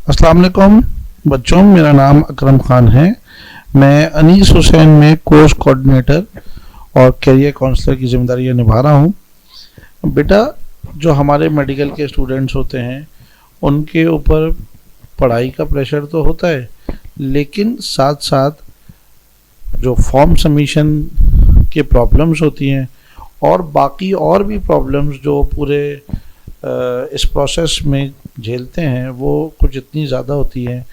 अस्सलाम वालेकुम बच्चों, मेरा नाम अकरम खान है। मैं अनीस हुसैन में कोर्स कोऑर्डिनेटर और कैरियर काउंसलर की जिम्मेदारी निभा रहा हूँ। बेटा, जो हमारे मेडिकल के स्टूडेंट्स होते हैं उनके ऊपर पढ़ाई का प्रेशर तो होता है, लेकिन साथ साथ जो फॉर्म सबमिशन के प्रॉब्लम्स होती हैं और बाकी और भी प्रॉब्लम्स जो पूरे इस प्रोसेस में झेलते हैं वो कुछ इतनी ज़्यादा होती हैं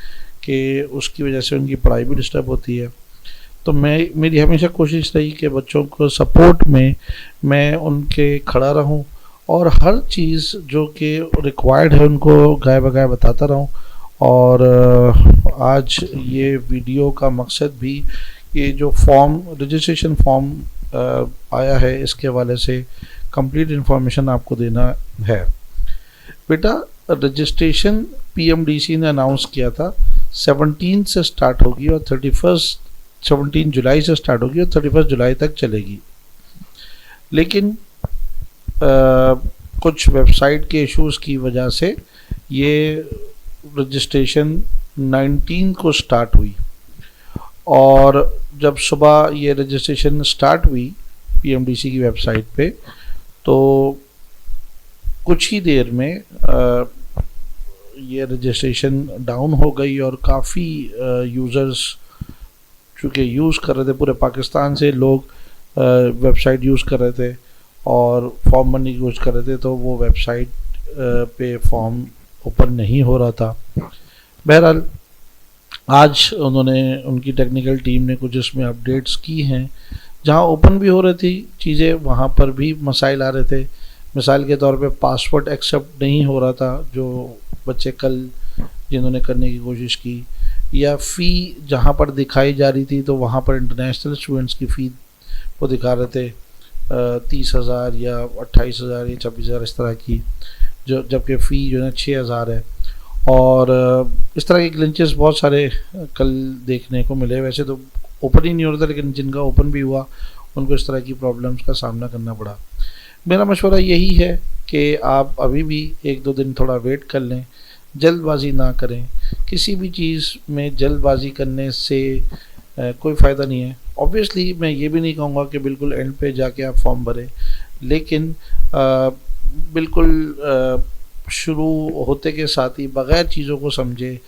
कि उसकी वजह से उनकी पढ़ाई भी डिस्टर्ब होती है। तो मेरी हमेशा कोशिश रही कि बच्चों को सपोर्ट में मैं उनके खड़ा रहूं और हर चीज़ जो कि रिक्वायर्ड है उनको गाय बगाए बताता रहूं। और आज ये वीडियो का मकसद भी ये जो रजिस्ट्रेशन फॉर्म आया है इसके हवाले से कंप्लीट इन्फॉर्मेशन आपको देना है। बेटा, रजिस्ट्रेशन पीएमडीसी ने अनाउंस किया था 17 से स्टार्ट होगी और 17 जुलाई से स्टार्ट होगी और 31 जुलाई तक चलेगी। लेकिन कुछ वेबसाइट के इश्यूज की वजह से ये रजिस्ट्रेशन 19 को स्टार्ट हुई और जब सुबह ये रजिस्ट्रेशन स्टार्ट हुई पीएमडीसी की वेबसाइट पे तो कुछ ही देर में ये रजिस्ट्रेशन डाउन हो गई और काफ़ी यूज़र्स चूँकि यूज़ कर रहे थे, पूरे पाकिस्तान से लोग वेबसाइट यूज़ कर रहे थे और फॉर्म भरने की कोशिश कर रहे थे, तो वो वेबसाइट पे फॉर्म ओपन नहीं हो रहा था। बहरहाल आज उनकी टेक्निकल टीम ने कुछ इसमें अपडेट्स की हैं। जहाँ ओपन भी हो रही थी चीज़ें वहाँ पर भी मसाइल आ रहे थे। मिसाल के तौर पे पासवर्ड एक्सेप्ट नहीं हो रहा था जो बच्चे कल जिन्होंने करने की कोशिश की, या फ़ी जहाँ पर दिखाई जा रही थी तो वहाँ पर इंटरनेशनल स्टूडेंट्स की फ़ी वो दिखा रहे थे 30,000 या 28,000 या 26,000 इस तरह की, जो जबकि फ़ी जो है 6,000 है। और इस तरह के ग्लिचेस बहुत सारे कल देखने को मिले। वैसे तो ओपन ही नहीं हो रहा था, लेकिन जिनका ओपन भी हुआ उनको इस तरह की प्रॉब्लम्स का सामना करना पड़ा। मेरा मशवरा यही है कि आप अभी भी 1-2 दिन थोड़ा वेट कर लें, जल्दबाजी ना करें। किसी भी चीज़ में जल्दबाजी करने से कोई फ़ायदा नहीं है। ऑब्वियसली मैं ये भी नहीं कहूँगा कि बिल्कुल एंड पे जाके आप फॉर्म भरें, लेकिन बिल्कुल शुरू होते के साथ ही बग़ैर चीज़ों को समझे,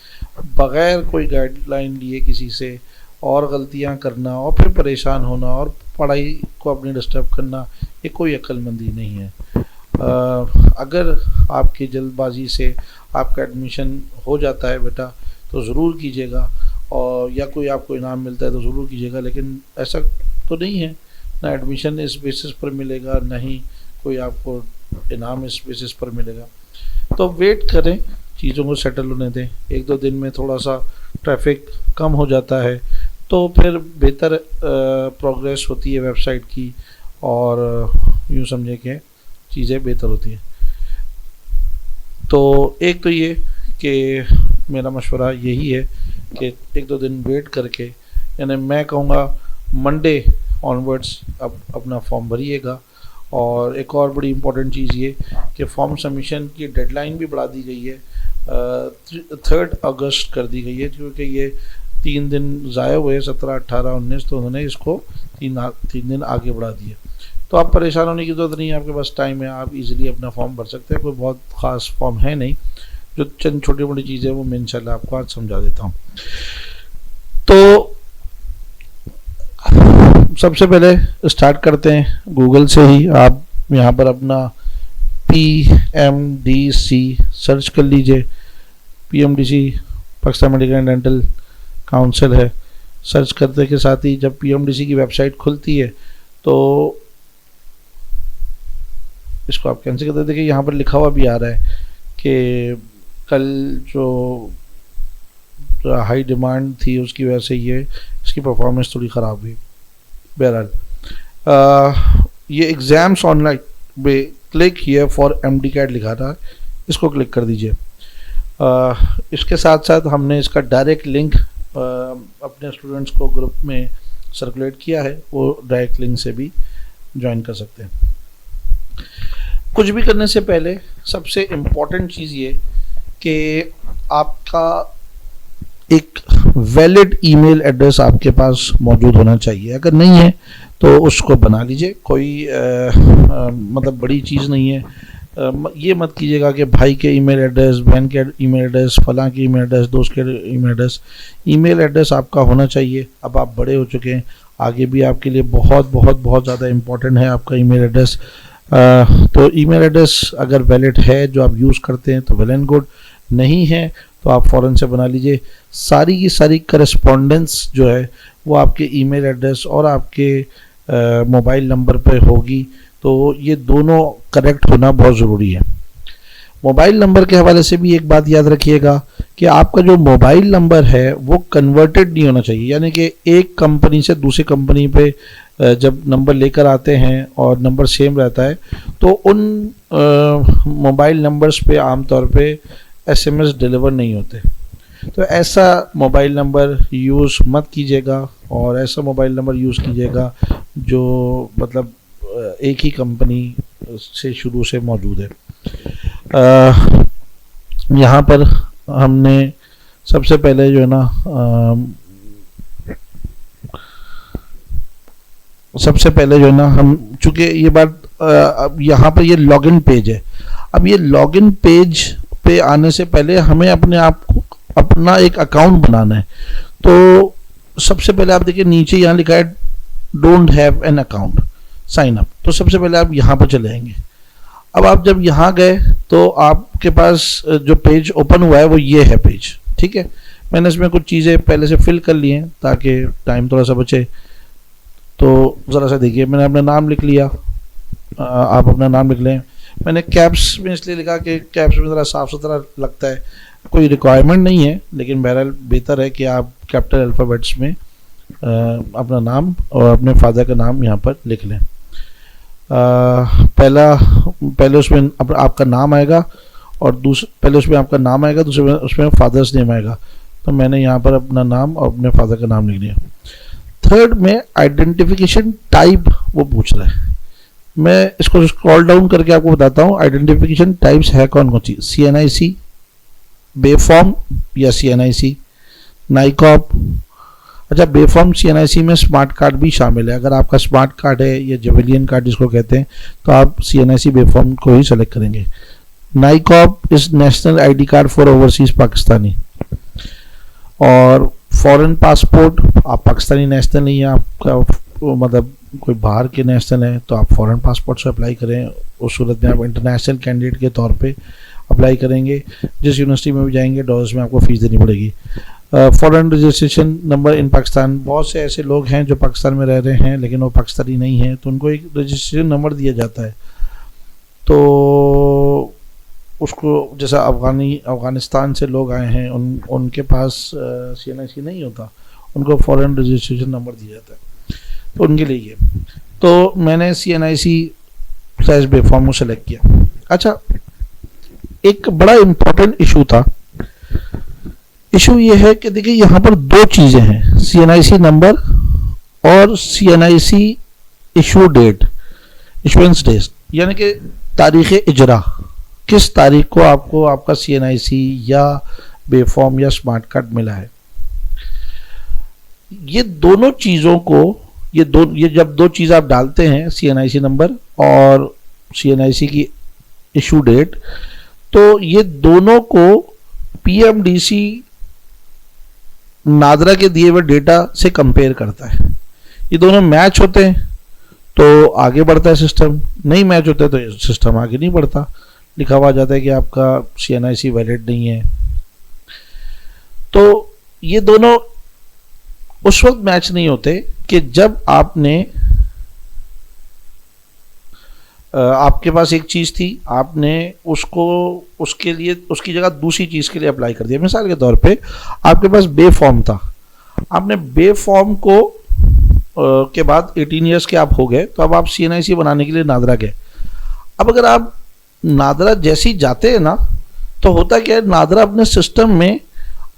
बग़ैर कोई गाइडलाइन लिए किसी से और गलतियां करना और फिर परेशान होना और पढ़ाई को अपनी डिस्टर्ब करना, ये कोई अक्लमंदी नहीं है। अगर आपकी जल्दबाजी से आपका एडमिशन हो जाता है बेटा तो ज़रूर कीजिएगा, और या कोई आपको इनाम मिलता है तो ज़रूर कीजिएगा, लेकिन ऐसा तो नहीं है ना एडमिशन इस बेसिस पर मिलेगा ना ही कोई आपको इनाम इस बेसिस पर मिलेगा। तो वेट करें, चीज़ों को सेटल होने दें। 1-2 दिन में थोड़ा सा ट्रैफिक कम हो जाता है तो फिर बेहतर प्रोग्रेस होती है वेबसाइट की और यूँ समझे कि चीज़ें बेहतर होती हैं। तो एक तो ये कि मेरा मशवरा यही है कि 1-2 दिन वेट करके, यानी मैं कहूँगा मंडे ऑनवर्ड्स अब अपना फॉर्म भरिएगा। और एक और बड़ी इम्पोर्टेंट चीज़ ये कि फॉर्म सबमिशन की डेडलाइन भी बढ़ा दी गई है, 3 अगस्त कर दी गई है, क्योंकि ये 3 दिन ज़ाया हुए 17, 18, 19, तो उन्होंने इसको 3 दिन आगे बढ़ा दिए। तो आप परेशान होने की ज़रूरत नहीं है, आपके पास टाइम है, आप इजीली अपना फॉर्म भर सकते हैं। कोई बहुत ख़ास फॉर्म है नहीं, जो चंद छोटी मोटी चीज़ें वो मैं इंशाल्लाह आपको आज समझा देता हूँ। तो सबसे पहले स्टार्ट करते हैं गूगल से ही। आप यहाँ पर अपना PMDC सर्च कर लीजिए। PMDC Pakistan medical and dental council है। सर्च करते के साथ ही जब PMDC की वेबसाइट खुलती है तो इसको आप कैंसिल कर देते। देखिए यहाँ पर लिखा हुआ भी आ रहा है कि कल जो हाई डिमांड थी उसकी वजह से ये इसकी परफॉर्मेंस थोड़ी ख़राब हुई। बहरहाल ये एग्ज़ाम्स ऑनलाइन पे क्लिक हियर फॉर MD-CAT लिखा था, इसको क्लिक कर दीजिए। इसके साथ साथ हमने इसका डायरेक्ट लिंक अपने स्टूडेंट्स को ग्रुप में सर्कुलेट किया है, वो डायरेक्ट लिंक से भी ज्वाइन कर सकते हैं। कुछ भी करने से पहले सबसे इम्पोर्टेंट चीज़ ये कि आपका एक वैलिड ईमेल एड्रेस आपके पास मौजूद होना चाहिए। अगर नहीं है तो उसको बना लीजिए, कोई मतलब बड़ी चीज़ नहीं है। ये मत कीजिएगा कि भाई के ईमेल एड्रेस, बहन के ईमेल एड्रेस, फलां के ईमेल एड्रेस, दोस्त के ईमेल एड्रेस। ईमेल एड्रेस आपका होना चाहिए। अब आप बड़े हो चुके हैं, आगे भी आपके लिए बहुत बहुत बहुत ज़्यादा इम्पोर्टेंट है आपका ईमेल एड्रेस। तो ईमेल एड्रेस अगर वैलिड है जो आप यूज़ करते हैं तो वेल एंड गुड, नहीं है तो आप फ़ौरन से बना लीजिए। सारी की सारी करस्पॉन्डेंस जो है वो आपके ईमेल एड्रेस और आपके मोबाइल नंबर पे होगी, तो ये दोनों करेक्ट होना बहुत ज़रूरी है। मोबाइल नंबर के हवाले से भी एक बात याद रखिएगा कि आपका जो मोबाइल नंबर है वो कन्वर्टेड नहीं होना चाहिए, यानी कि एक कंपनी से दूसरी कंपनी पे जब नंबर लेकर आते हैं और नंबर सेम रहता है तो उन मोबाइल नंबर्स पे आमतौर पे एसएमएस डिलीवर नहीं होते। तो ऐसा मोबाइल नंबर यूज़ मत कीजिएगा, और ऐसा मोबाइल नंबर यूज़ कीजिएगा जो मतलब एक ही कंपनी से शुरू से मौजूद है। यहाँ पर हमने सबसे पहले जो है ना हम चूँकि ये बात अब यहाँ पर ये लॉगिन पेज है। अब ये लॉगिन पेज पे आने से पहले हमें अपने आप को अपना एक अकाउंट बनाना है। तो सबसे पहले आप देखिए नीचे यहाँ लिखा है don't have an account, sign up. तो सबसे पहले आप यहाँ पर चले आएंगे। अब आप जब यहाँ गए तो आपके पास जो पेज ओपन हुआ है वो ये है पेज, ठीक है। मैंने इसमें कुछ चीज़ें पहले से फिल कर ली हैं ताकि टाइम थोड़ा सा बचे। तो ज़रा सा देखिए, मैंने अपना नाम लिख लिया, आप अपना नाम लिख लें। मैंने कैप्स में इसलिए लिखा कि कैप्स में ज़रा साफ़ सुथरा लगता है, कोई रिक्वायरमेंट नहीं है, लेकिन बहरहाल बेहतर है कि आप कैपिटल अल्फ़ाबेट्स में अपना नाम और अपने फादर का नाम यहाँ पर लिख लें। पहले उसमें आपका नाम आएगा और पहले उसमें आपका नाम आएगा, दूसरे में उसमें फादर्स नेम आएगा। तो मैंने यहाँ पर अपना नाम और अपने फादर का नाम लिख लिया। थर्ड में आइडेंटिफिकेशन टाइप वो पूछ रहा है। मैं इसको स्क्रॉल डाउन करके आपको बताता हूँ आइडेंटिफिकेशन टाइप्स है कौन कौन सी। CNIC, बेफॉर्म या CNIC, नाइकॉप। अच्छा, बेफॉर्म CNIC में स्मार्ट कार्ड भी शामिल है। अगर आपका स्मार्ट कार्ड है या जेवेलियन कार्ड जिसको कहते हैं तो आप CNIC बेफॉर्म को ही सेलेक्ट करेंगे। NICOP is national ID card for overseas Pakistani. और फॉरेन पासपोर्ट, आप पाकिस्तानी नेशनल नहीं है, आपका मतलब कोई बाहर के नेशनल है तो आप फॉरेन पासपोर्ट से अप्लाई करें। उस सूरत में आप इंटरनेशनल कैंडिडेट के तौर पे अप्लाई करेंगे। जिस यूनिवर्सिटी में भी जाएंगे डॉलर्स में आपको फ़ीस देनी पड़ेगी। Foreign registration number in Pakistan, बहुत से ऐसे लोग हैं जो पाकिस्तान में रह रहे हैं लेकिन वो पाकिस्तानी नहीं हैं, तो उनको एक रजिस्ट्रेशन नंबर दिया जाता है। तो उसको जैसा अफ़गानिस्तान से लोग आए हैं उनके पास CNIC नहीं होता, उनको फॉरेन रजिस्ट्रेशन नंबर दिया जाता है, तो उनके लिए ये। तो मैंने CNIC साइज बेफॉर्म को सेलेक्ट किया। अच्छा, एक बड़ा इम्पोर्टेंट इशू था। इशू ये है कि देखिए यहाँ पर दो चीज़ें हैं, CNIC नंबर और CNIC issue date, issuance date, यानी कि तारीख़ इजरा, किस तारीख को आपको आपका CNIC या बेफॉर्म या स्मार्ट कार्ड मिला है। ये दोनों चीज़ों को ये जब दो चीज़ आप डालते हैं, CNIC नंबर और CNIC की इशू डेट, तो ये दोनों को PMDC नादरा के दिए हुए डेटा से कंपेयर करता है। ये दोनों मैच होते हैं तो आगे बढ़ता है सिस्टम, नहीं मैच होते तो सिस्टम आगे नहीं बढ़ता। लिखा हुआ जाता है कि आपका CNIC वैलिड नहीं है। तो ये दोनों उस वक्त मैच नहीं होते कि जब आपके पास एक चीज़ थी, आपने उसके लिए उसकी जगह दूसरी चीज़ के लिए अप्लाई कर दिया। मिसाल के तौर पे आपके पास बेफॉर्म था, आपने बेफॉर्म को के बाद 18 ईयर्स के आप हो गए, तो अब आप CNIC बनाने के लिए नादरा गए। अब अगर आप नादरा जैसे ही जाते हैं ना, तो होता क्या है, नादरा अपने सिस्टम में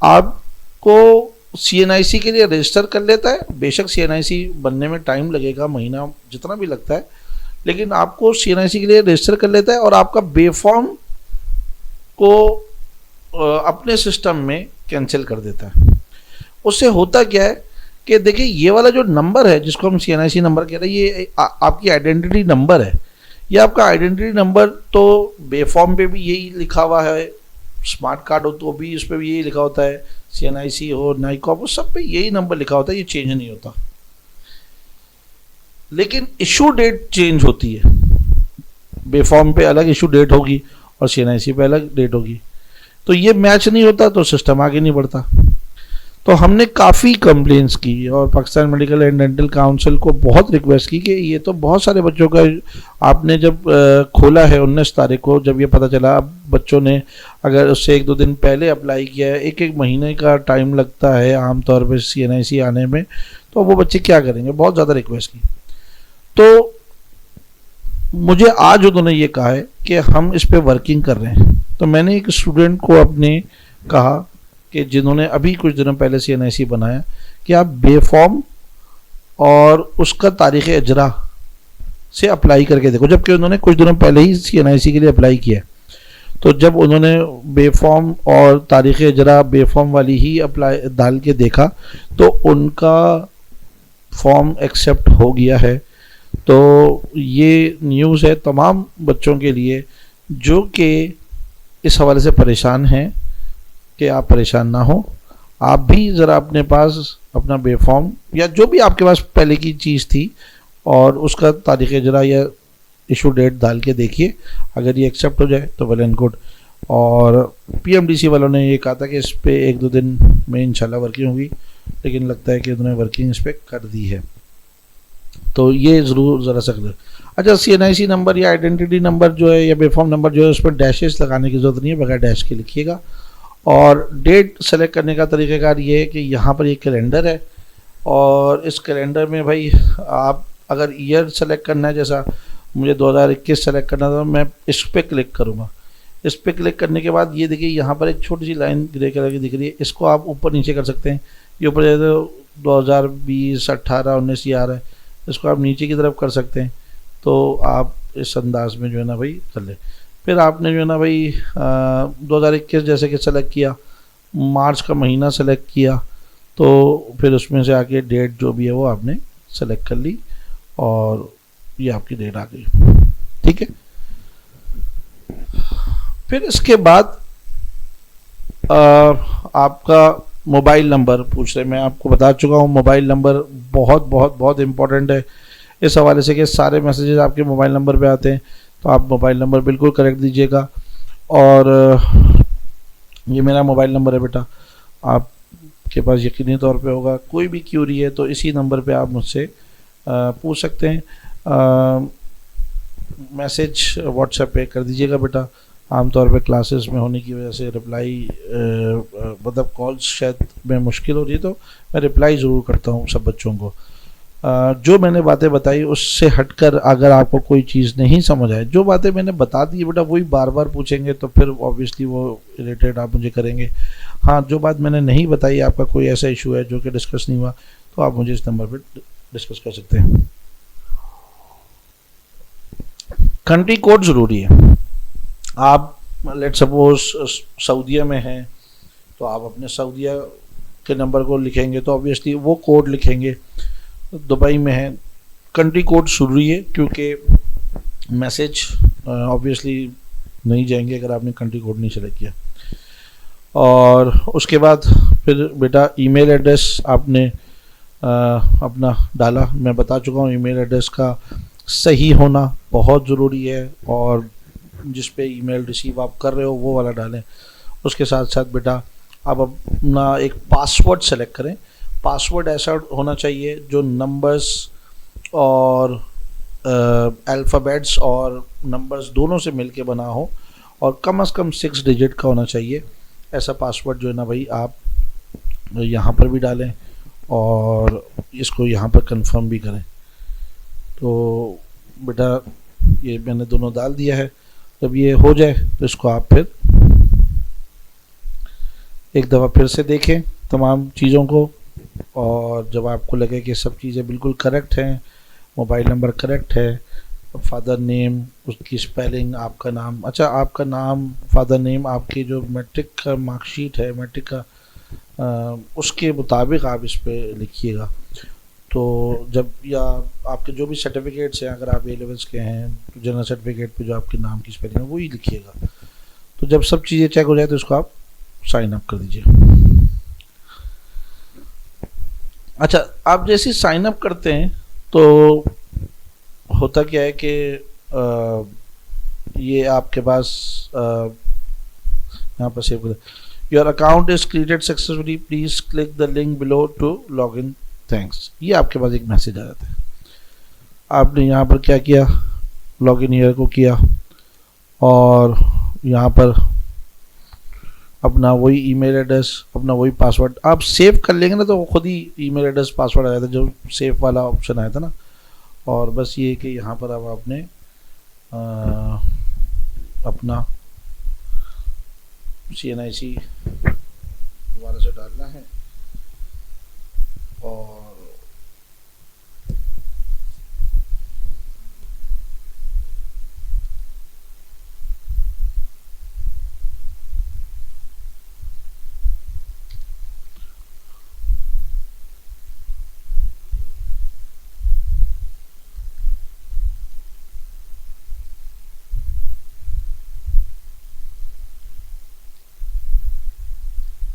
आपको CNIC के लिए रजिस्टर कर लेता है। बेशक CNIC बनने में टाइम लगेगा, महीना जितना भी लगता है, लेकिन आपको CNIC के लिए रजिस्टर कर लेता है और आपका बेफॉर्म को अपने सिस्टम में कैंसिल कर देता है। उससे होता क्या है कि देखिए ये वाला जो नंबर है जिसको हम CNIC नंबर कह रहे हैं, ये आपकी आइडेंटिटी नंबर है। ये आपका आइडेंटिटी नंबर तो बेफॉर्म पे भी यही लिखा हुआ है, स्मार्ट कार्ड हो तो भी इस पर भी यही लिखा होता है, CNIC हो नाइकॉप हो सब पे यही नंबर लिखा होता है, ये चेंज नहीं होता। लेकिन इशू डेट चेंज होती है, बेफॉर्म पे अलग इशू डेट होगी और CNIC पे अलग डेट होगी, तो ये मैच नहीं होता तो सिस्टम आगे नहीं बढ़ता। तो हमने काफ़ी कंप्लेंट्स की और Pakistan medical and dental council को बहुत रिक्वेस्ट की कि ये तो बहुत सारे बच्चों का आपने जब खोला है 19 तारीख को, जब ये पता चला बच्चों ने अगर उससे 1-2 दिन पहले अप्लाई किया है, 1-1 महीने का टाइम लगता है आमतौर पर CNIC आने में, तो वो बच्चे क्या करेंगे। बहुत ज़्यादा रिक्वेस्ट की तो मुझे आज उन्होंने ये कहा है कि हम इस पर वर्किंग कर रहे हैं। तो मैंने एक स्टूडेंट को अपने कहा कि जिन्होंने अभी कुछ दिनों पहले CNIC बनाया कि आप बेफॉर्म और उसका तारीख़ इजरा से अप्लाई करके देखो, जबकि उन्होंने कुछ दिनों पहले ही CNIC के लिए अप्लाई किया। तो जब उन्होंने बेफॉर्म और तारीख़ इजरा बेफॉर्म वाली ही अप्लाई डाल के देखा तो उनका फॉर्म एक्सेप्ट हो गया है। तो ये न्यूज़ है तमाम बच्चों के लिए जो कि इस हवाले से परेशान हैं कि आप परेशान ना हो। आप भी ज़रा अपने पास अपना बेफॉर्म या जो भी आपके पास पहले की चीज़ थी और उसका तारीख़ इजरा या इशू डेट डाल के देखिए, अगर ये एक्सेप्ट हो जाए तो वेल एंड गुड। और PMDC वालों ने ये कहा था कि इस पर 1-2 दिन में इंशाल्लाह वर्किंग होगी, लेकिन लगता है कि उन्होंने वर्किंग इस पर कर दी है, तो ये ज़रूर ज़रा सख्त। अच्छा, CNIC नंबर या आइडेंटिटी नंबर जो है या बेफॉर्म नंबर जो है उस पर डैशेस लगाने की ज़रूरत नहीं है, बगैर डैश के लिखिएगा। और डेट सेलेक्ट करने का तरीक़ाकार ये है कि यहाँ पर एक कैलेंडर है और इस कैलेंडर में भाई आप अगर ईयर सेलेक्ट करना है, जैसा मुझे 2021 सेलेक्ट करना था, मैं इस पर क्लिक करूँगा। इस पर क्लिक करने के बाद ये देखिए यहाँ पर एक छोटी सी लाइन ग्रे कलर की दिख रही है, इसको आप ऊपर नीचे कर सकते हैं। ये ऊपर जाए तो 2020, 18, 19 ये आ रहा है, इसको आप नीचे की तरफ कर सकते हैं। तो आप इस अंदाज में जो है ना भाई कर ले। फिर आपने जो है ना भाई 2021 जैसे कि सेलेक्ट किया, मार्च का महीना सेलेक्ट किया, तो फिर उसमें से आके डेट जो भी है वो आपने सेलेक्ट कर ली और ये आपकी डेट आ गई, ठीक है। फिर इसके बाद आपका मोबाइल नंबर पूछ रहे, मैं आपको बता चुका हूँ मोबाइल नंबर बहुत बहुत बहुत इम्पोर्टेंट है इस हवाले से कि सारे मैसेजेस आपके मोबाइल नंबर पे आते हैं, तो आप मोबाइल नंबर बिल्कुल करेक्ट दीजिएगा। और ये मेरा मोबाइल नंबर है बेटा, आपके पास यकीनी तौर पे होगा। कोई भी क्यूरी है तो इसी नंबर पे आप मुझसे पूछ सकते हैं। मैसेज व्हाट्सएप पे कर दीजिएगा बेटा। आमतौर पे क्लासेस में होने की वजह से रिप्लाई मतलब कॉल्स शायद में मुश्किल हो रही है, तो मैं रिप्लाई ज़रूर करता हूँ सब बच्चों को। जो मैंने बातें बताई उससे हटकर अगर आपको कोई चीज़ नहीं समझ आए, जो बातें मैंने बता दी बेटा वही बार बार पूछेंगे तो फिर ऑब्वियसली वो रिलेटेड आप मुझे करेंगे। हाँ, जो बात मैंने नहीं बताई, आपका कोई ऐसा इशू है जो कि डिस्कस नहीं हुआ, तो आप मुझे इस नंबर पर डिस्कस कर सकते हैं। कंट्री कोड ज़रूरी है। आप लेट सपोज सऊदीया में हैं तो आप अपने सऊदीया के नंबर को लिखेंगे तो ऑब्वियसली वो कोड लिखेंगे। दुबई में है, कंट्री कोड ज़रूरी है क्योंकि मैसेज ऑब्वियसली नहीं जाएंगे अगर आपने कंट्री कोड नहीं सेलेक्ट किया। और उसके बाद फिर बेटा ईमेल एड्रेस आपने अपना डाला, मैं बता चुका हूँ ईमेल एड्रेस का सही होना बहुत ज़रूरी है और जिस पे ईमेल रिसीव आप कर रहे हो वो वाला डालें। उसके साथ साथ बेटा आप अपना एक पासवर्ड सेलेक्ट करें। पासवर्ड ऐसा होना चाहिए जो नंबर्स और अल्फ़ाबेट्स और नंबर्स दोनों से मिलके बना हो और कम से कम 6 डिजिट का होना चाहिए। ऐसा पासवर्ड जो है ना भाई आप यहाँ पर भी डालें और इसको यहाँ पर कंफर्म भी करें। तो बेटा ये मैंने दोनों डाल दिया है। जब ये हो जाए तो इसको आप फिर एक दफ़ा फिर से देखें तमाम चीज़ों को, और जब आपको लगे कि सब चीज़ें बिल्कुल करेक्ट हैं, मोबाइल नंबर करेक्ट है, फादर नेम, उसकी स्पेलिंग, आपका नाम, अच्छा आपका नाम, फादर नेम, आपकी जो मैट्रिक का मार्कशीट है, मैट्रिक का उसके मुताबिक आप इस पे लिखिएगा। तो जब या आपके जो भी सर्टिफिकेट्स हैं, अगर आप ए लेवल्स के हैं तो जनरल सर्टिफिकेट पे जो आपके नाम की स्पेलिंग है वही लिखिएगा। तो जब सब चीज़ें चेक हो जाए तो इसको आप साइन अप कर दीजिए। अच्छा, आप जैसे साइन अप करते हैं तो होता क्या है कि ये आपके पास यहाँ पर सेव कर, your account is created successfully, please click the link below to log in, thanks, ये आपके पास एक मैसेज आ जाता है। आपने यहाँ पर क्या किया, लॉग इन ईयर को किया और यहाँ पर अपना वही ईमेल एड्रेस, अपना वही पासवर्ड आप सेव कर लेंगे ना, तो वो खुद ही ईमेल एड्रेस पासवर्ड आया था, जो सेव वाला ऑप्शन आया था ना। और बस ये कि यहाँ पर अब आपने अपना CNIC दोबारा से डालना है और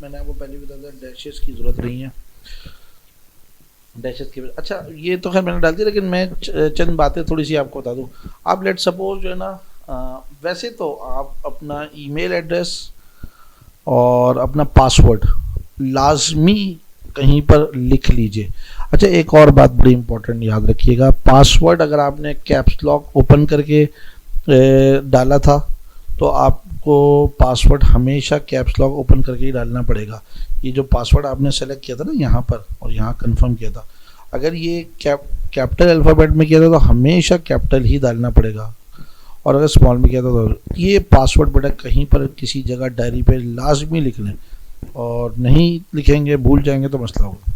मैंने आपको पहले भी बताया डैशेस की ज़रूरत नहीं है, डैशेस की। अच्छा ये तो खैर मैंने डाल दी, लेकिन मैं चंद बातें थोड़ी सी आपको बता दूं। आप लेट सपोज जो है ना, वैसे तो आप अपना ईमेल एड्रेस और अपना पासवर्ड लाजमी कहीं पर लिख लीजिए। अच्छा एक और बात बड़ी इंपॉर्टेंट याद रखिएगा, पासवर्ड अगर आपने कैप्स लॉक ओपन करके डाला था तो आपको पासवर्ड हमेशा कैप्स लॉक ओपन करके ही डालना पड़ेगा। ये जो पासवर्ड आपने सेलेक्ट किया था ना यहाँ पर और यहाँ कंफर्म किया था, अगर ये कैपिटल अल्फ़ाबेट में किया था तो हमेशा कैपिटल ही डालना पड़ेगा, और अगर स्मॉल में किया था तो ये पासवर्ड बेटा कहीं पर किसी जगह डायरी पे लाजमी लिख लें, और नहीं लिखेंगे भूल जाएंगे तो मसला होगा।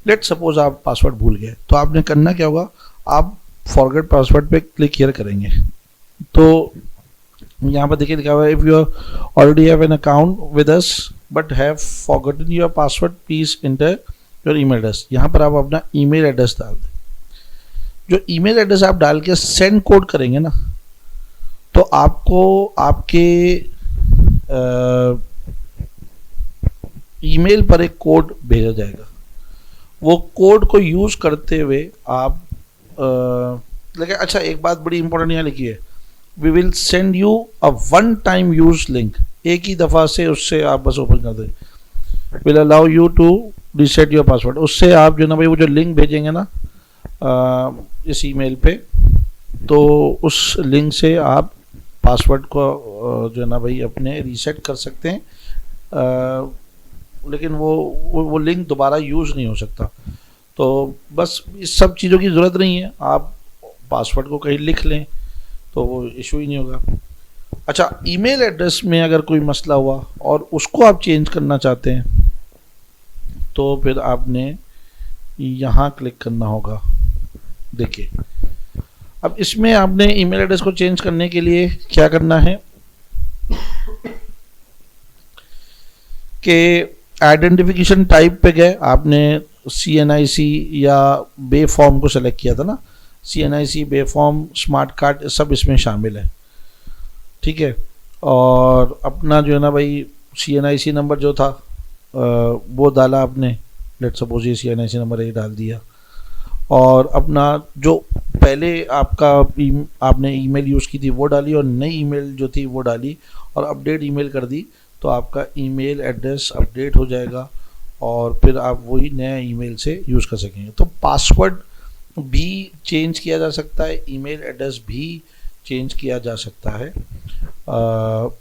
लेट सपोज आप पासवर्ड भूल गए तो आपने करना क्या होगा, आप फॉरगेट पासवर्ड पे क्लिक हियर करेंगे तो यहाँ पर देखिए लिखा हुआ है, if you already have an account with us but have forgotten your password please enter your email address. यहाँ पर आप अपना ईमेल एड्रेस डाल दें। जो ईमेल एड्रेस आप डाल के सेंड कोड करेंगे ना, तो आपको आपके ईमेल पर एक कोड भेजा जाएगा। वो कोड को यूज़ करते हुए आप लेकिन अच्छा एक बात बड़ी इंपॉर्टेंट यहाँ लिखी है, we will send you a one time use link, एक ही दफ़ा से उससे आप बस ओपन कर दें, will allow you to reset your password. उससे आप जो ना भाई वो जो लिंक भेजेंगे ना इस ईमेल पे, तो उस लिंक से आप पासवर्ड को जो ना भाई अपने रीसेट कर सकते हैं, लेकिन वो लिंक दोबारा यूज़ नहीं हो सकता। तो बस इस सब चीज़ों की ज़रूरत नहीं है, आप पासवर्ड को कहीं लिख लें तो वो इशू ही नहीं होगा। अच्छा ईमेल एड्रेस में अगर कोई मसला हुआ और उसको आप चेंज करना चाहते हैं तो फिर आपने यहाँ क्लिक करना होगा। देखिए अब इसमें आपने ईमेल एड्रेस को चेंज करने के लिए क्या करना है कि आइडेंटिफिकेशन टाइप पे गए, आपने CNIC या बे फॉर्म को सेलेक्ट किया था ना, CNIC, बे फॉर्म, स्मार्ट कार्ड सब इसमें शामिल है, ठीक है। और अपना जो है ना भाई CNIC नंबर जो था वो डाला आपने, लेट सपोज ये CNIC नंबर ये डाल दिया, और अपना जो पहले आपने ईमेल यूज़ की थी वो डाली और नई ईमेल जो थी वो डाली और अपडेट ईमेल कर दी, तो आपका ईमेल एड्रेस अपडेट हो जाएगा और फिर आप वही नया ईमेल से यूज़ कर सकेंगे। तो पासवर्ड भी चेंज किया जा सकता है, ईमेल एड्रेस भी चेंज किया जा सकता है।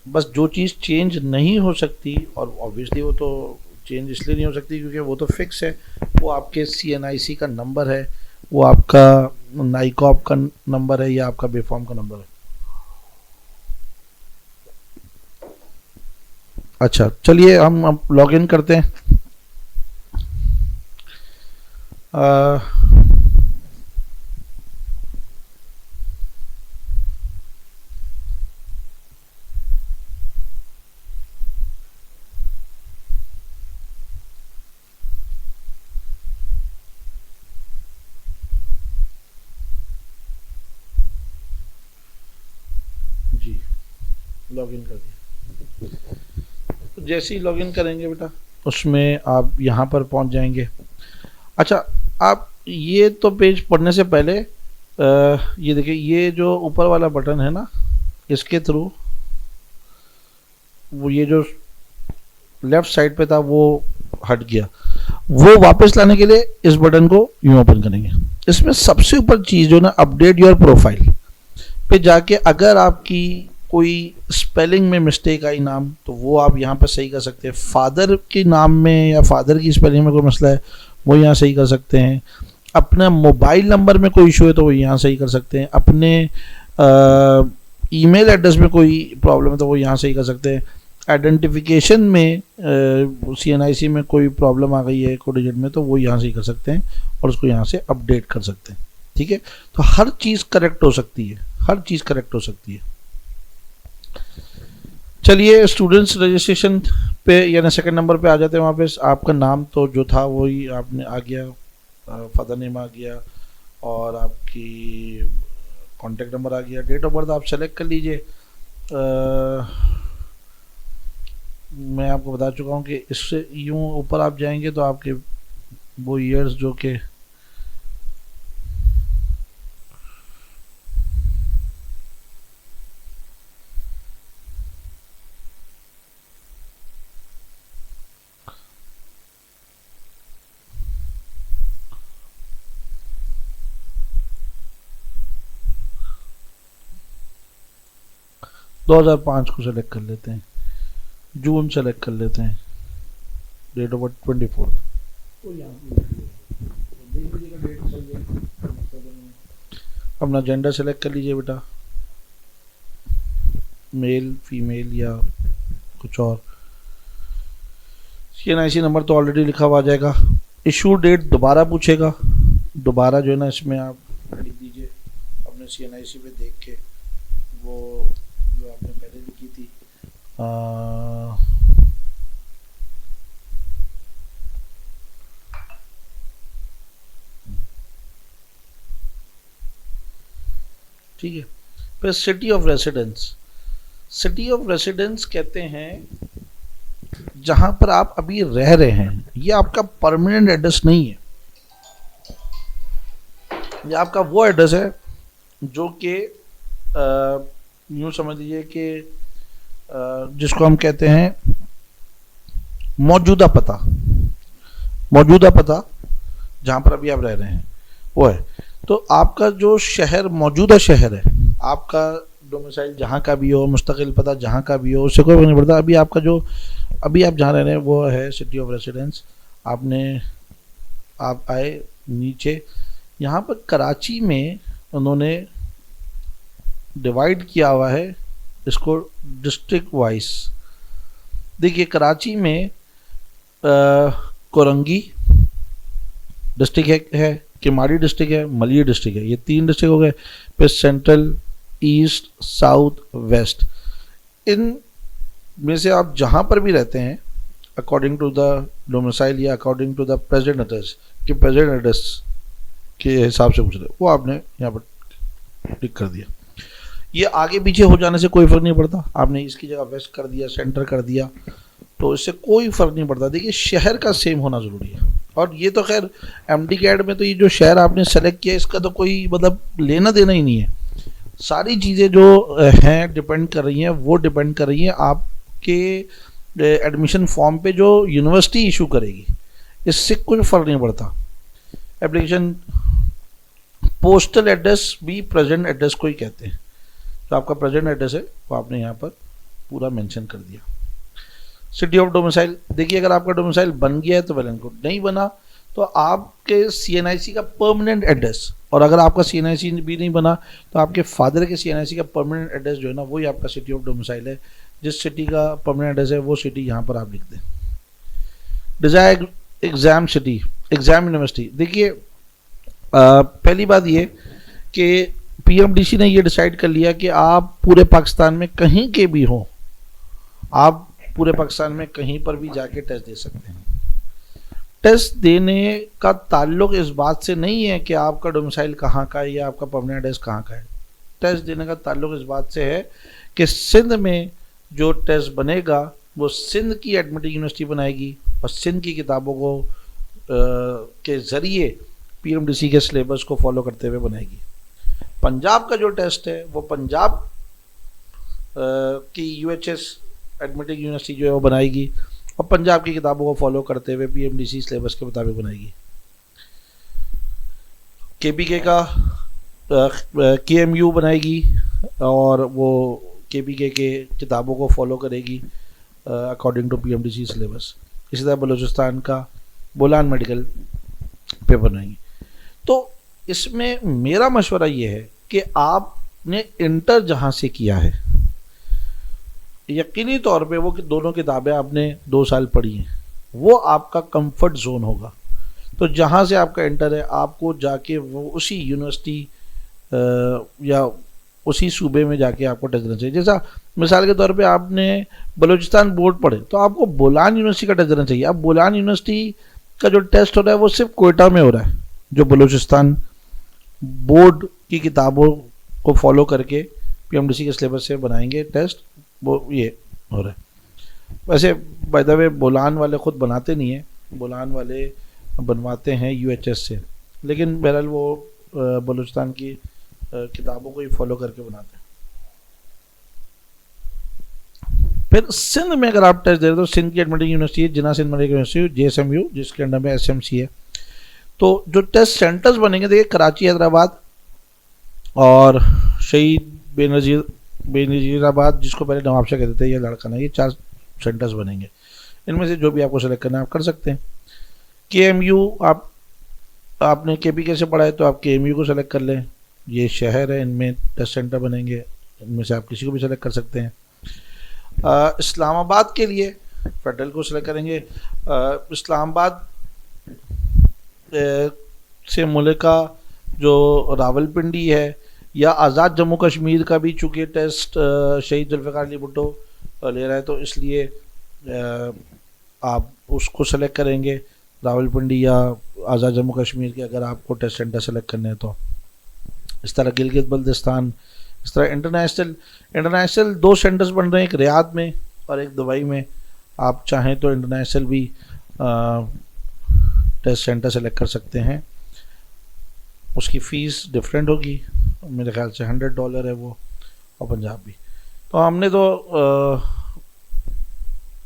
बस जो चीज़ चेंज नहीं हो सकती, और ऑब्वियसली वो तो चेंज इसलिए नहीं हो सकती क्योंकि वो तो फिक्स है, वो आपके CNIC का नंबर है, वो आपका नाइकॉप का नंबर है या आपका बेफॉर्म का नंबर है। अच्छा चलिए हम अब लॉग इन करते हैं। जी, लॉगिन कर दिया। तो जैसे ही लॉगिन करेंगे बेटा उसमें आप यहाँ पर पहुँच जाएंगे। अच्छा, आप ये तो पेज पढ़ने से पहले ये देखिए, ये जो ऊपर वाला बटन है ना, इसके थ्रू वो ये जो लेफ्ट साइड पे था वो हट गया, वो वापस लाने के लिए इस बटन को यूं ओपन करेंगे। इसमें सबसे ऊपर चीज जो ना, अपडेट योर प्रोफाइल पे जाके अगर आपकी कोई स्पेलिंग में मिस्टेक आई नाम, तो वो आप यहाँ पर सही कर सकते हैं। फादर के नाम में या फादर की स्पेलिंग में कोई मसला है वो यहाँ सही कर सकते हैं। अपना मोबाइल नंबर में कोई इशू है तो वो यहाँ सही कर सकते हैं। अपने ईमेल एड्रेस में कोई प्रॉब्लम है तो वो यहाँ सही कर सकते हैं। आइडेंटिफिकेशन में CNIC में कोई प्रॉब्लम आ गई है कोड डिजिट में, तो वो यहाँ से ही कर सकते हैं और उसको यहाँ से अपडेट कर सकते हैं। ठीक है, तो हर चीज़ करेक्ट हो सकती है, हर चीज़ करेक्ट हो सकती है। चलिए स्टूडेंट्स रजिस्ट्रेशन पे यानी सेकंड नंबर पे आ जाते हैं। वहाँ पे आपका नाम तो जो था वही आपने आ गया, फादर नेम आ गया और आपकी कॉन्टेक्ट नंबर आ गया। डेट ऑफ बर्थ आप सेलेक्ट कर लीजिए। मैं आपको बता चुका हूँ कि इससे यूँ ऊपर आप जाएंगे तो आपके वो ईयर्स जो कि दो 2005 को सेलेक्ट कर लेते हैं, जून सेलेक्ट कर लेते हैं, डेट ऑफ बर्थ 24। अपना जेंडर सेलेक्ट कर लीजिए बेटा, मेल फीमेल या कुछ और। CNIC नंबर तो ऑलरेडी लिखा हुआ आ जाएगा। इशू डेट दोबारा पूछेगा, दोबारा जो है ना इसमें आप लिख दीजिए अपने CNIC पे देख के वो जो आपने पहले लिखी थी। ठीक है, फिर city of residence. City of residence कहते हैं जहां पर आप अभी रह रहे हैं, ये आपका परमानेंट एड्रेस नहीं है। ये आपका वो एड्रेस है जो कि यूँ समझ लीजिए कि जिसको हम कहते हैं मौजूदा पता। मौजूदा पता जहाँ पर अभी आप रह रहे हैं वो है। तो आपका जो शहर मौजूदा शहर है, आपका डोमिसाइल जहाँ का भी हो, मुस्तकिल पता जहाँ का भी हो, उससे कोई फर्क नहीं पड़ता। अभी आपका जो अभी आप जहाँ रह रहे हैं वो है सिटी ऑफ रेसिडेंस। आप आए नीचे, यहाँ पर कराची में उन्होंने डिवाइड किया हुआ है इसको डिस्ट्रिक्ट वाइज। देखिए कराची में कोरंगी डिस्ट्रिक्ट है, किमाड़ी डिस्ट्रिक्ट है, मलिया डिस्ट्रिक्ट है, ये 3 डिस्ट्रिक्ट हो गए। फिर सेंट्रल, ईस्ट, साउथ, वेस्ट, इन में से आप जहाँ पर भी रहते हैं अकॉर्डिंग टू द डोमिसाइल या according to the present address, कि प्रेजेंट एड्रेस के हिसाब से पूछ रहे वो आपने यहाँ पर टिक कर दिया। ये आगे पीछे हो जाने से कोई फ़र्क नहीं पड़ता। आपने इसकी जगह वेस्ट कर दिया, सेंटर कर दिया, तो इससे कोई फ़र्क नहीं पड़ता। देखिए शहर का सेम होना ज़रूरी है। और ये तो खैर MD कैड में तो ये जो शहर आपने सेलेक्ट किया इसका तो कोई मतलब लेना देना ही नहीं है। सारी चीज़ें जो हैं डिपेंड कर रही हैं, वो डिपेंड कर रही हैं आपके एडमिशन फॉर्म पे जो यूनिवर्सिटी इशू करेगी, इससे कोई फ़र्क नहीं पड़ता। एप्लीकेशन पोस्टल एड्रेस भी प्रेजेंट एड्रेस को ही कहते हैं। तो आपका प्रेजेंट एड्रेस है वो आपने यहाँ पर पूरा मेंशन कर दिया। सिटी ऑफ डोमिसाइल, देखिए अगर आपका डोमिसाइल बन गया है तो वेल एंड गुड, नहीं बना तो आपके CNIC का परमानेंट एड्रेस, और अगर आपका CNIC भी नहीं बना तो आपके फादर के CNIC का परमानेंट एड्रेस जो है ना वही आपका सिटी ऑफ डोमिसाइल है। जिस सिटी का परमानेंट एड्रेस है वो सिटी यहाँ पर आप लिख दें। Desire exam city, exam university. देखिए पहली बात ये कि PMDC ने ये डिसाइड कर लिया कि आप पूरे पाकिस्तान में कहीं के भी हो, आप पूरे पाकिस्तान में कहीं पर भी जाके टेस्ट दे सकते हैं। टेस्ट देने का ताल्लुक इस बात से नहीं है कि आपका डोमिसाइल कहाँ का है या आपका परमानेंट एड्रेस कहाँ का है। टेस्ट देने का ताल्लुक इस बात से है कि सिंध में जो टेस्ट बनेगा वो सिंध की एडमिटेड यूनिवर्सिटी बनाएगी और सिंध की किताबों को के ज़रिए पीएमडीसी के सिलेबस को फॉलो करते हुए बनाएगी। पंजाब का जो टेस्ट है वो पंजाब की यूएचएस एडमिटेड यूनिवर्सिटी जो है वो बनाएगी और पंजाब की किताबों को फॉलो करते हुए पीएमडीसी सिलेबस के मुताबिक बनाएगी। केपीके का केएमयू बनाएगी और वो केपीके के किताबों को फॉलो करेगी अकॉर्डिंग टू पीएमडीसी सिलेबस। इसी तरह बलूचिस्तान का बोलान मेडिकल पेपर बनाएंगी। तो इसमें मेरा मशवरा ये है कि आपने इंटर जहाँ से किया है यकीनी तौर पे वो कि दोनों किताबें आपने 2 साल पढ़ी हैं, वो आपका कंफर्ट जोन होगा। तो जहाँ से आपका इंटर है आपको जाके वो उसी यूनिवर्सिटी या उसी सूबे में जाके आपको टेस्ट देना चाहिए। जैसा मिसाल के तौर पे आपने बलूचिस्तान बोर्ड पढ़े तो आपको बोलान यूनिवर्सिटी का टेस्ट देना चाहिए। अब बोलान यूनिवर्सिटी का जो टेस्ट हो रहा है वो सिर्फ कोयटा में हो रहा है, जो बलूचिस्तान बोर्ड की किताबों को फॉलो करके पीएमडीसी के सिलेबस से बनाएंगे टेस्ट, वो ये हो रहा है। वैसे बाय द वे बोलान वाले खुद बनाते नहीं हैं, बोलान वाले बनवाते हैं यूएचएस से, लेकिन बहरहाल वो बलूचिस्तान की किताबों को ही फॉलो करके बनाते हैं। फिर सिंध में अगर आप टेस्ट दे रहे हो तो सिंध की एडमिटेड यूनिवर्सिटी है जिन्ना सिंध मेडिकल यूनिवर्सिटी जेएसएमयू, जिसके अंडर में एसएमसी है। तो जो टेस्ट सेंटर्स बनेंगे देखिए कराची, हैदराबाद और शहीद बेनजीराबाद, जिसको पहले नवाबशाह कहते थे, ये लड़का नहीं, ये 4 सेंटर्स बनेंगे। इनमें से जो भी आपको सेलेक्ट करना है आप कर सकते हैं। केएमयू आपने केपीके से पढ़ा है तो आप केएमयू को सेलेक्ट कर लें, ये शहर है, इनमें टेस्ट सेंटर बनेंगे, इनमें से आप किसी को भी सेलेक्ट कर सकते हैं। इस्लामाबाद के लिए फेडरल को सेलेक्ट करेंगे। इस्लामाबाद से मुल्का जो रावलपिंडी है या आज़ाद जम्मू कश्मीर का भी चूँकि टेस्ट शहीद जुल्फ़िकार अली भुट्टो ले रहा है तो इसलिए आप उसको सेलेक्ट करेंगे, रावलपिंडी या आज़ाद जम्मू कश्मीर के अगर आपको टेस्ट सेंटर सेलेक्ट करने हैं तो। इस तरह गिलगित बल्तिस्तान, इस तरह इंटरनेशनल 2 सेंटर्स बन रहे हैं, एक रियाद में और एक दुबई में। आप चाहें तो इंटरनेशनल भी टेस्ट सेंटर सेलेक्ट कर सकते हैं। उसकी फ़ीस डिफरेंट होगी, मेरे ख्याल से $100 है वो, और पंजाब भी। तो हमने तो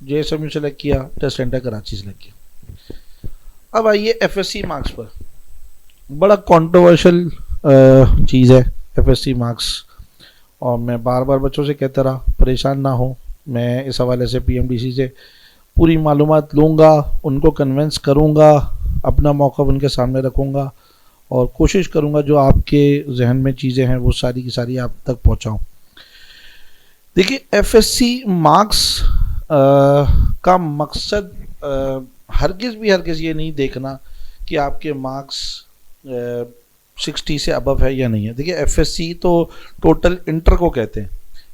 जेएसएमयू सेलेक्ट किया, टेस्ट सेंटर कराची सेलेक्ट किया। अब आइए एफएससी मार्क्स पर। बड़ा कंट्रोवर्शियल चीज़ है एफएससी मार्क्स, और मैं बार बार बच्चों से कहता रहा परेशान ना हो, मैं इस हवाले से पीएमडीसी से पूरी मालूमात लूँगा, उनको कन्विंस करूँगा, अपना मौक़िफ़ उनके सामने रखूँगा और कोशिश करूँगा जो आपके जहन में चीज़ें हैं वो सारी की सारी आप तक पहुँचाऊँ। देखिए एफएससी मार्क्स का मकसद हरगिज़ ये नहीं देखना कि आपके मार्क्स 60 से अबव है या नहीं है। देखिए एफएससी तो टोटल इंटर को कहते हैं,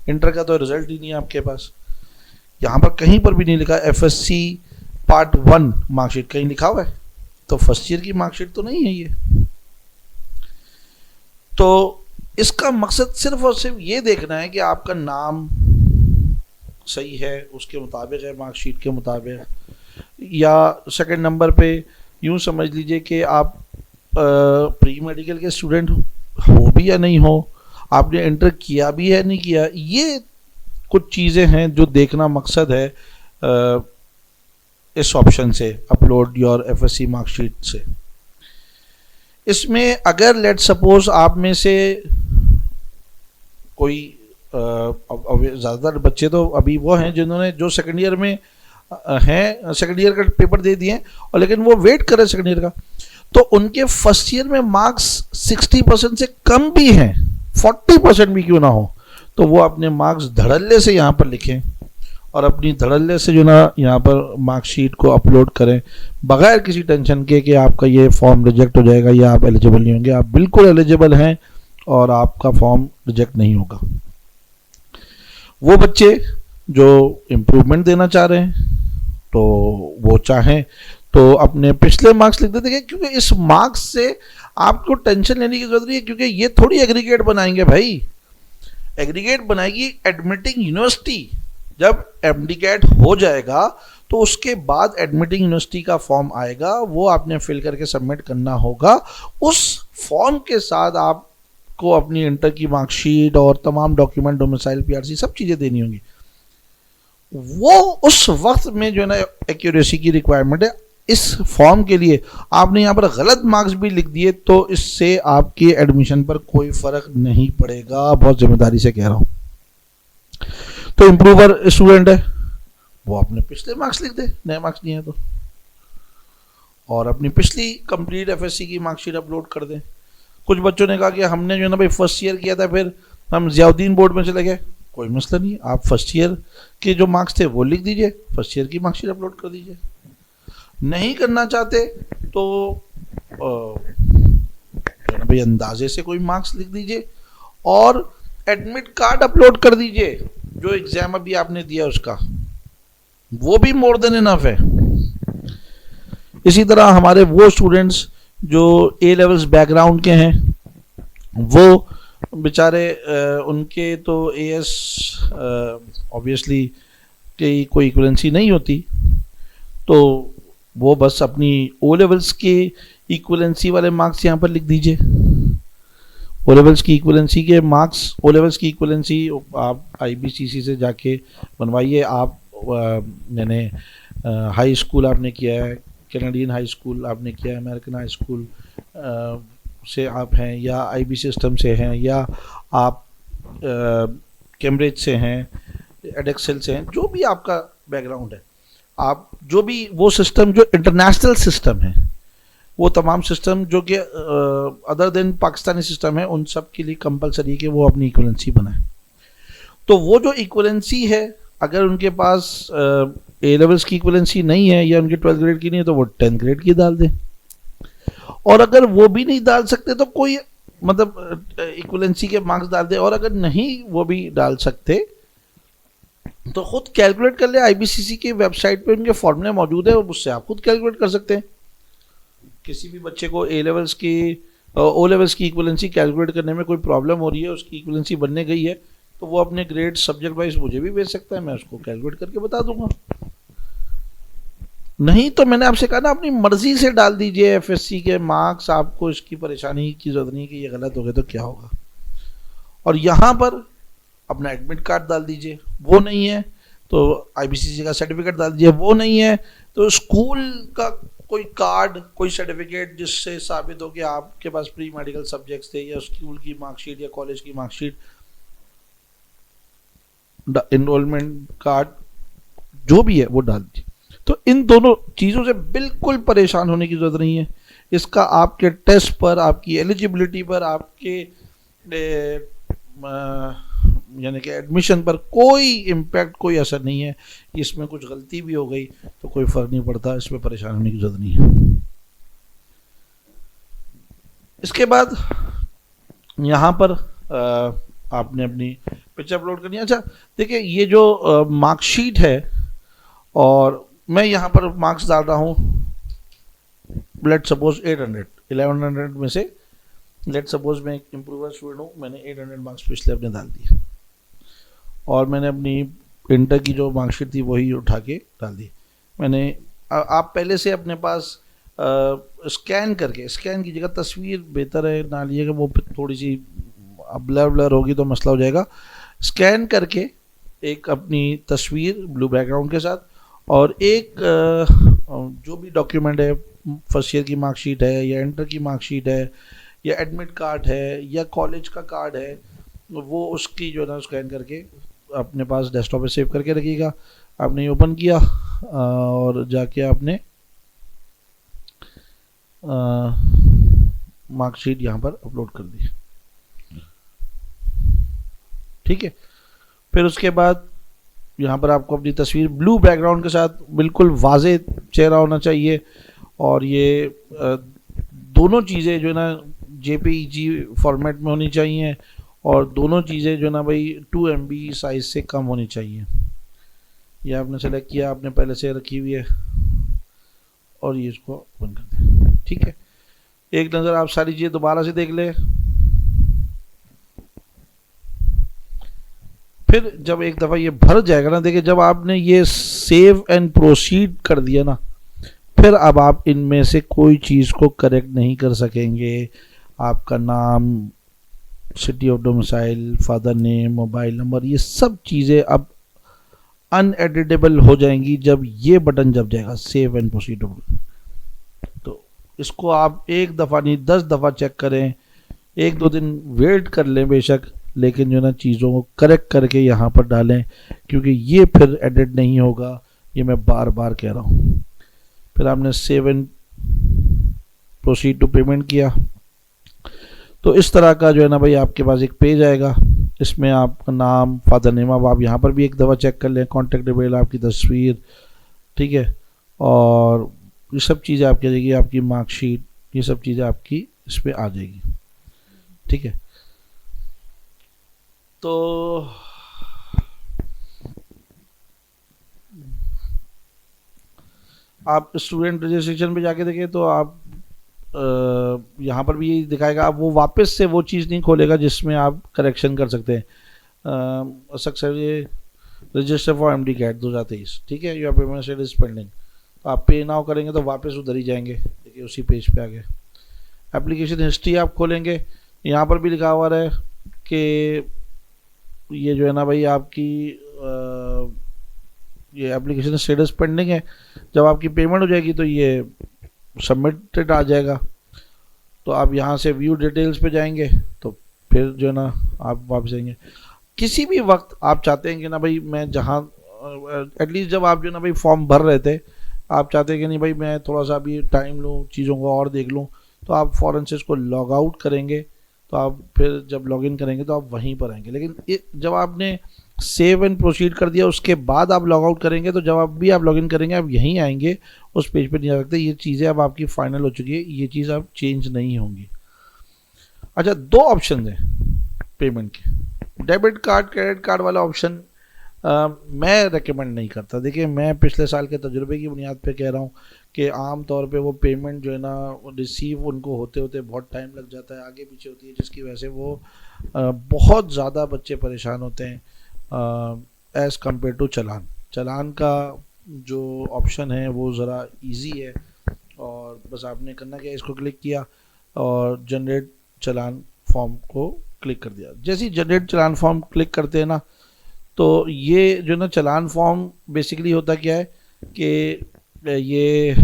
इंटर का तो रिज़ल्ट ही नहीं है आपके पास। यहाँ पर कहीं पर भी नहीं लिखा एफएससी पार्ट 1 मार्कशीट, कहीं लिखा हुआ है तो फर्स्ट ईयर की मार्कशीट तो नहीं है ये। तो इसका मकसद सिर्फ और सिर्फ ये देखना है कि आपका नाम सही है, उसके मुताबिक है मार्कशीट के मुताबिक, या सेकंड नंबर पे यूँ समझ लीजिए कि आप प्री मेडिकल के स्टूडेंट हो भी या नहीं हो, आपने इंटर किया भी है नहीं किया। ये कुछ चीज़ें हैं जो देखना मकसद है इस ऑप्शन से, अपलोड योर एफएससी मार्कशीट से। इसमें अगर लेट सपोज आप में से कोई ज़्यादातर बच्चे तो अभी वो हैं जिन्होंने जो सेकेंड ईयर में हैं, सेकेंड ईयर का पेपर दे दिए और लेकिन वो वेट कर रहे हैं सेकेंड ईयर का, तो उनके फर्स्ट ईयर में मार्क्स 60% से कम भी हैं, 40% भी क्यों ना हो, तो वो अपने मार्क्स धड़ल्ले से यहाँ पर लिखें और अपनी धड़ल्ले से जो ना यहाँ पर मार्कशीट को अपलोड करें बगैर किसी टेंशन के कि आपका ये फॉर्म रिजेक्ट हो जाएगा या आप एलिजिबल नहीं होंगे। आप बिल्कुल एलिजिबल हैं और आपका फॉर्म रिजेक्ट नहीं होगा। वो बच्चे जो इम्प्रूवमेंट देना चाह रहे हैं तो वो चाहें तो अपने पिछले मार्क्स लिख देते हैं, क्योंकि इस मार्क्स से आपको टेंशन लेने की जरूरत नहीं है, क्योंकि ये थोड़ी एग्रीगेट बनाएंगे भाई। एग्रीगेट बनाएगी एडमिटिंग यूनिवर्सिटी। जब एमडीकैट हो जाएगा तो उसके बाद एडमिटिंग यूनिवर्सिटी का फॉर्म आएगा, वो आपने फिल करके सबमिट करना होगा। उस फॉर्म के साथ आपको अपनी इंटर की मार्कशीट और तमाम डॉक्यूमेंट, डोमिसाइल, पीआरसी, सब चीज़ें देनी होंगी। वो उस वक्त में जो है ना एक्यूरेसी की रिक्वायरमेंट है। इस फॉर्म के लिए आपने यहाँ पर गलत मार्क्स भी लिख दिए तो इससे आपके एडमिशन पर कोई फर्क नहीं पड़ेगा, बहुत जिम्मेदारी से कह रहा हूँ। तो इम्प्रूवर स्टूडेंट है, वो अपने पिछले मार्क्स लिख दे, नए मार्क्स नहीं है तो, और अपनी पिछली कंप्लीट एफएससी की मार्कशीट अपलोड कर दें। कुछ बच्चों ने कहा कि हमने जो है ना भाई फर्स्ट ईयर किया था, फिर हम जियाउद्दीन बोर्ड में चले गए। कोई मसला नहीं, आप फर्स्ट ईयर के जो मार्क्स थे वो लिख दीजिए, फर्स्ट ईयर की मार्कशीट अपलोड कर दीजिए। नहीं करना चाहते तो भाई अंदाजे से कोई मार्क्स लिख दीजिए और एडमिट कार्ड अपलोड कर दीजिए, जो एग्जाम अभी आपने दिया उसका, वो भी मोर देन इनफ है। इसी तरह हमारे वो स्टूडेंट्स जो ए लेवल्स बैकग्राउंड के हैं, वो बेचारे उनके तो एएस ऑब्वियसली की कोई इक्वलेंसी नहीं होती, तो वो बस अपनी ओ लेवल्स के इक्वलेंसी वाले मार्क्स यहाँ पर लिख दीजिए। ओ लेवल्स की इक्वलेंसी के मार्क्स, ओ लेवल्स की इक्वलेंसी आप आईबीसीसी से जाके बनवाइए। आप यानी हाई स्कूल आपने किया है, कैनेडियन हाई स्कूल आपने किया है, अमेरिकन हाई स्कूल से आप हैं, या आईबी सिस्टम से हैं, या आप कैम्ब्रिज से हैं, एडेक्सेल से हैं, जो भी आपका बैकग्राउंड है, आप जो भी वो सिस्टम जो इंटरनेशनल सिस्टम है, वो तमाम सिस्टम जो कि अदर देन पाकिस्तानी सिस्टम है, उन सब के लिए कंपलसरी है कि वो अपनी इक्वलेंसी बनाए। तो वो जो इक्वलेंसी है, अगर उनके पास ए लेवल्स की इक्वलेंसी नहीं है या उनके 12th ग्रेड की नहीं है तो वो 10th ग्रेड की डाल दें। और अगर वो भी नहीं डाल सकते तो कोई मतलब इक्वलेंसी के मार्क्स डाल दें। और अगर नहीं वो भी डाल सकते तो खुद कैलकुलेट कर ले, आईबीसीसी की वेबसाइट पे उनके फॉर्मूले मौजूद है, उससे आप खुद कैलकुलेट कर सकते हैं। किसी भी बच्चे को ए लेवल्स की ओ लेवल्स की इक्वलेंसी कैलकुलेट करने में कोई प्रॉब्लम हो रही है, उसकी इक्वलेंसी बनने गई है, तो वो अपने ग्रेड सब्जेक्ट वाइज मुझे भी भेज सकता है, मैं उसको कैलकुलेट करके बता दूंगा। नहीं तो मैंने आपसे कहा ना, अपनी मर्जी से डाल दीजिए एफएससी के मार्क्स, आपको इसकी परेशानी की जरूरत नहीं कि ये गलत हो गए तो क्या होगा। और यहाँ पर अपना एडमिट कार्ड डाल दीजिए, वो नहीं है तो आईबीसीसी का सर्टिफिकेट डाल दीजिए, वो नहीं है तो स्कूल का कोई कार्ड, कोई सर्टिफिकेट जिससे साबित हो कि आपके पास प्री मेडिकल सब्जेक्ट्स थे, या स्कूल की मार्कशीट या कॉलेज की मार्कशीट, इनरोलमेंट कार्ड, जो भी है वो डाल दीजिए। तो इन दोनों चीज़ों से बिल्कुल परेशान होने की ज़रूरत नहीं है। इसका आपके टेस्ट पर, आपकी एलिजिबिलिटी पर, आपके यानी कि एडमिशन पर कोई इम्पैक्ट, कोई असर नहीं है। इसमें कुछ गलती भी हो गई तो कोई फ़र्क नहीं पड़ता, इसमें परेशान होने की ज़रूरत नहीं है। इसके बाद यहाँ पर आपने अपनी पिक्चर अपलोड करनी है। अच्छा देखिए, ये जो मार्कशीट है, और मैं यहाँ पर मार्क्स डाल रहा हूँ, लेट सपोज 800, 1100 में से लेट सपोज मैं एक इम्प्रूवर स्टूडेंट हूँ, मैंने 800 मार्क्स पिछले अपने डाल दिए, और मैंने अपनी इंटर की जो मार्कशीट थी वही उठा के डाल दी। मैंने आप पहले से अपने पास स्कैन करके, स्कैन की जगह तस्वीर बेहतर है ना लीजिएगा, वो थोड़ी सी ब्लर ब्लर होगी तो मसला हो जाएगा। स्कैन करके एक अपनी तस्वीर ब्लू बैकग्राउंड के साथ, और एक जो भी डॉक्यूमेंट है, फर्स्ट ईयर की मार्कशीट है, या इंटर की मार्कशीट है, या एडमिट कार्ड है, या कॉलेज का कार्ड है, वो उसकी जो है ना स्कैन करके अपने पास डेस्कटॉप पे सेव करके रखिएगा। आपने ये ओपन किया और जाके आपने मार्कशीट यहाँ पर अपलोड कर दी, ठीक है। फिर उसके बाद यहाँ पर आपको अपनी तस्वीर ब्लू बैकग्राउंड के साथ, बिल्कुल वाज़े चेहरा होना चाहिए, और ये दोनों चीज़ें जो है ना जेपीईजी फॉर्मेट में होनी चाहिए, और दोनों चीज़ें जो ना भाई 2 MB साइज से कम होनी चाहिए। ये आपने सेलेक्ट किया, आपने पहले से रखी हुई है, और ये इसको ओपन कर दें, ठीक है। एक नज़र आप सारी चीज़ें दोबारा से देख ले। फिर जब एक दफ़ा ये भर जाएगा ना, देखिए जब आपने ये सेव एंड प्रोसीड कर दिया ना, फिर अब आप इनमें से कोई चीज़ को करेक्ट नहीं कर सकेंगे। आपका नाम, city of domicile, father name, mobile number, ये सब चीज़ें अब अनएडिटेबल हो जाएंगी जब ये बटन जब जाएगा सेव एंड प्रोसीड। तो इसको आप एक दफ़ा नहीं 10 दफ़ा चेक करें, 1-2 दिन वेट कर लें बेशक, लेकिन जो ना चीज़ों को करेक्ट करके यहाँ पर डालें, क्योंकि ये फिर एडिट नहीं होगा। ये मैं बार बार कह रहा हूँ। फिर आपने save and proceed to payment किया, तो इस तरह का जो है ना भाई आपके पास एक पेज आएगा। इसमें आपका नाम, फादर नेम, अब आप यहाँ पर भी एक दफ़ा चेक कर लें, कॉन्टैक्ट डिटेल, आपकी तस्वीर, ठीक है, और ये सब चीज़ें आपकी आ जाएगी, आपकी मार्कशीट, ये सब चीज़ें आपकी इस पर आ जाएगी, ठीक है। तो आप स्टूडेंट रजिस्ट्रेशन पे जाके देखें तो आप यहाँ पर भी यही दिखाएगा। आप वो वापस से वो चीज़ नहीं खोलेगा जिसमें आप करेक्शन कर सकते हैं। सक्सेस ये रजिस्टर फॉर एमडी कैट 2023, ठीक है, your payment status is pending. तो आप पे नाउ करेंगे तो वापस उधर ही जाएंगे, देखिए उसी पेज पे आ गए। एप्लीकेशन हिस्ट्री आप खोलेंगे, यहाँ पर भी लिखा हुआ है कि ये जो है ना भाई आपकी ये एप्लीकेशन स्टेटस पेंडिंग है। जब आपकी पेमेंट हो जाएगी तो ये सबमिटेड आ जाएगा। तो आप यहाँ से व्यू डिटेल्स पे जाएंगे, तो फिर जो है ना आप वापस आएंगे। किसी भी वक्त आप चाहते हैं कि ना भाई मैं जहाँ एटलीस्ट जब आप जो ना भाई फॉर्म भर रहे थे, आप चाहते हैं कि नहीं भाई मैं थोड़ा सा अभी टाइम लूँ, चीज़ों को और देख लूँ, तो आप फ़ौरन से इसको लॉग आउट करेंगे। तो आप फिर जब लॉगिन करेंगे तो आप वहीं पर आएंगे। लेकिन जब आपने सेव एंड प्रोसीड कर दिया उसके बाद आप लॉग आउट करेंगे, तो जब भी आप लॉगिन करेंगे आप यहीं आएंगे, उस पेज पे नहीं आ सकते। ये चीज़ें अब आपकी फाइनल हो चुकी है, ये चीज़ अब चेंज नहीं होंगी। अच्छा, 2 ऑप्शन हैं पेमेंट के। डेबिट कार्ड, क्रेडिट कार्ड वाला ऑप्शन मैं रेकमेंड नहीं करता। देखिए मैं पिछले साल के तजुर्बे की बुनियाद पे कह रहा हूँ कि आम तौर पे वो पेमेंट जो है ना रिसीव उनको होते होते बहुत टाइम लग जाता है, आगे पीछे होती है, जिसकी वजह से वो बहुत ज़्यादा बच्चे परेशान होते हैं एज़ कम्पेयर टू चलान। चलान का जो ऑप्शन है वो ज़रा इजी है, और बस आपने करना क्या, इसको क्लिक किया और जनरेट चलान फॉर्म को क्लिक कर दिया। जैसे ही जनरेट चलान फॉर्म क्लिक करते हैं ना, तो ये जो ना चलान फॉर्म बेसिकली होता क्या है कि ये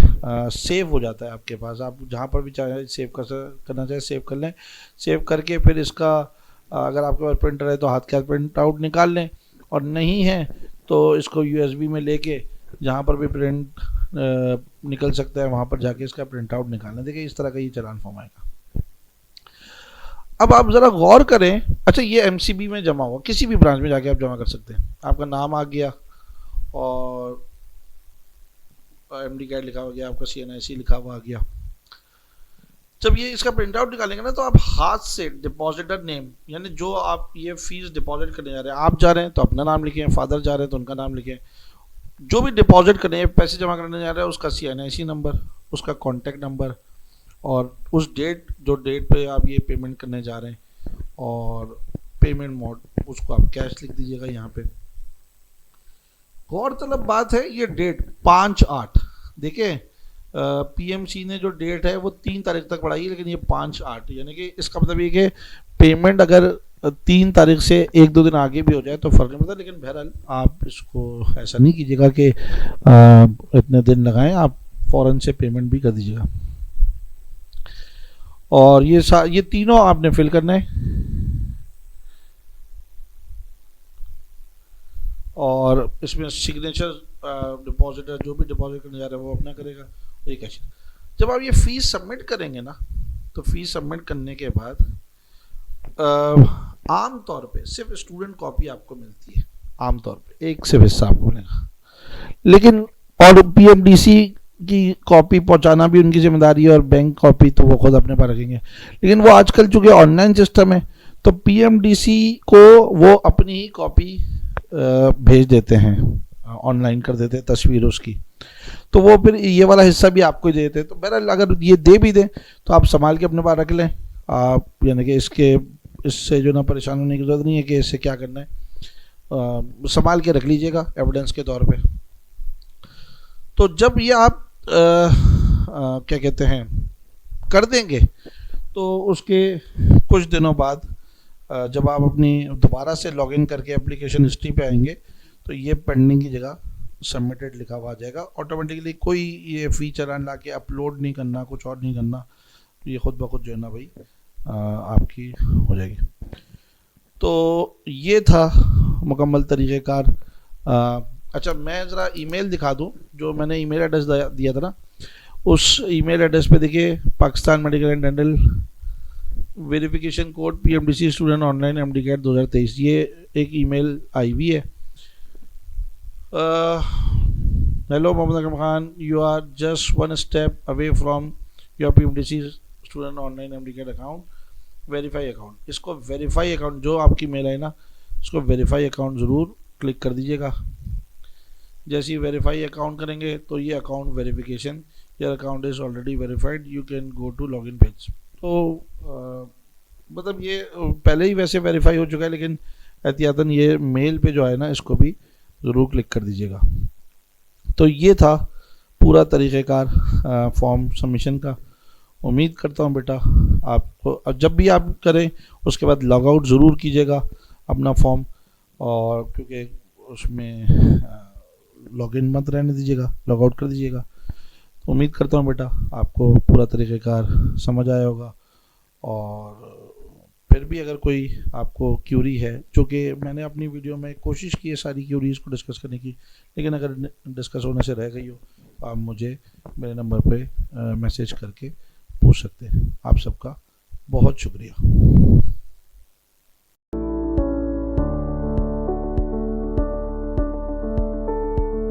सेव हो जाता है आपके पास। आप जहाँ पर भी चाहे सेव करना चाहे सेव कर लें। सेव करके फिर इसका अगर आपके पास प्रिंटर है तो हाथ के हाथ प्रिंट आउट निकाल लें, और नहीं है तो इसको यूएसबी में लेके जहाँ पर भी प्रिंट निकल सकता है वहाँ पर जाके इसका प्रिंट आउट निकालना। देखिए इस तरह का ये चलान फॉर्म आएगा। अब आप ज़रा गौर करें। अच्छा, ये एमसीबी में जमा हुआ, किसी भी ब्रांच में जाके आप जमा कर सकते हैं। आपका नाम आ गया और एमडी कैट लिखा हो गया, आपका सीएनआईसी लिखा हुआ आ गया। जब ये इसका प्रिंट आउट निकालेंगे ना, तो आप हाथ से डिपॉजिटर नेम, यानी जो आप ये फीस डिपॉजिट करने जा रहे हैं, आप जा रहे हैं तो अपना नाम लिखें, फादर जा रहे हैं तो उनका नाम लिखें। जो भी डिपॉजिट करने, पैसे जमा करने जा रहे हैं, उसका सीएनआईसी नंबर, उसका कॉन्टैक्ट नंबर, और उस डेट जो डेट पे आप ये पेमेंट करने जा रहे हैं, और पेमेंट मोड उसको आप कैश लिख दीजिएगा यहाँ पे। गौरतलब बात है, ये डेट 5/8, देखिए पीएमसी ने जो डेट है वो 3 तारीख तक बढ़ाई है, लेकिन ये 5/8, यानी कि इसका मतलब ये कि पेमेंट अगर 3 तारीख से 1-2 दिन आगे भी हो जाए तो फर्क नहीं पड़ता। लेकिन बहरहाल आप इसको ऐसा नहीं कीजिएगा कि इतने दिन लगाएं, आप फ़ौरन से पेमेंट भी कर दीजिएगा। और ये तीनों आपने फिल करना है, और इसमें सिग्नेचर डिपॉजिटर जो भी डिपॉजिट करने जा रहा है वो अपना करेगा, ये कैश। जब आप ये फीस सबमिट करेंगे ना, तो फीस सबमिट करने के बाद आम तौर पे सिर्फ स्टूडेंट कॉपी आपको मिलती है, आम तौर पे एक सिर्फ हिस्सा आपको मिलेगा। लेकिन और पीएमडीसी की कॉपी पहुंचाना भी उनकी जिम्मेदारी है, और बैंक कॉपी तो वो खुद अपने पास रखेंगे। लेकिन वो आजकल चूंकि ऑनलाइन सिस्टम है, तो पीएमडीसी को वो अपनी ही कॉपी भेज देते हैं, ऑनलाइन कर देते हैं तस्वीर उसकी, तो वो फिर ये वाला हिस्सा भी आपको ही दे देते हैं। तो बहरहाल अगर ये दे भी दें तो आप संभाल के अपने पास रख लें आप, यानी कि इससे जो ना परेशान होने की ज़रूरत नहीं है कि इससे क्या करना है। संभाल के रख लीजिएगा एविडेंस के तौर पे। तो जब ये आप क्या कहते हैं कर देंगे, तो उसके कुछ दिनों बाद जब आप अपनी दोबारा से लॉगिन करके एप्लीकेशन हिस्ट्री पे आएंगे, तो ये पेंडिंग की जगह सबमिटेड लिखा हुआ आ जाएगा ऑटोमेटिकली। कोई ये फीचर ला के अपलोड नहीं करना, कुछ और नहीं करना, तो ये खुद ब खुद जो है ना भाई आपकी हो जाएगी। तो ये था मुकम्मल तरीक़ेकार। अच्छा, मैं ज़रा ईमेल दिखा दूं, जो मैंने ईमेल एड्रेस दिया था ना, उस ईमेल एड्रेस पे देखिए Pakistan medical and dental verification code PMDC student online MD-CAT 2023, ये एक ईमेल आई हुई है। Hello Mohammad Akram Khan, you are just one step away from your PMDC student online MD-CAT account, verify account. इसको वेरीफाई अकाउंट, जो आपकी मेल है ना, इसको वेरीफाई अकाउंट ज़रूर क्लिक कर दीजिएगा। जैसे ही वेरीफाई अकाउंट करेंगे तो ये account verification, your account is already verified, you can go to login page. तो मतलब ये पहले ही वैसे वेरीफाई हो चुका है, लेकिन एहतियातन ये मेल पे जो है ना, इसको भी ज़रूर क्लिक कर दीजिएगा। तो ये था पूरा तरीक़ेकार फॉर्म सबमिशन का। उम्मीद करता हूँ बेटा आपको, जब भी आप करें उसके बाद लॉग आउट ज़रूर कीजिएगा अपना फॉर्म, और क्योंकि उसमें लॉगिन मत रहने दीजिएगा, लॉग आउट कर दीजिएगा। तो उम्मीद करता हूँ बेटा आपको पूरा तरीक़ेकार समझ आया होगा। और फिर भी अगर कोई आपको क्यूरी है, जो कि मैंने अपनी वीडियो में कोशिश की है सारी क्यूरीज़ को डिस्कस करने की, लेकिन अगर डिस्कस होने से रह गई हो तो आप मुझे मेरे नंबर पे मैसेज करके पूछ सकते हैं। आप सबका बहुत शुक्रिया।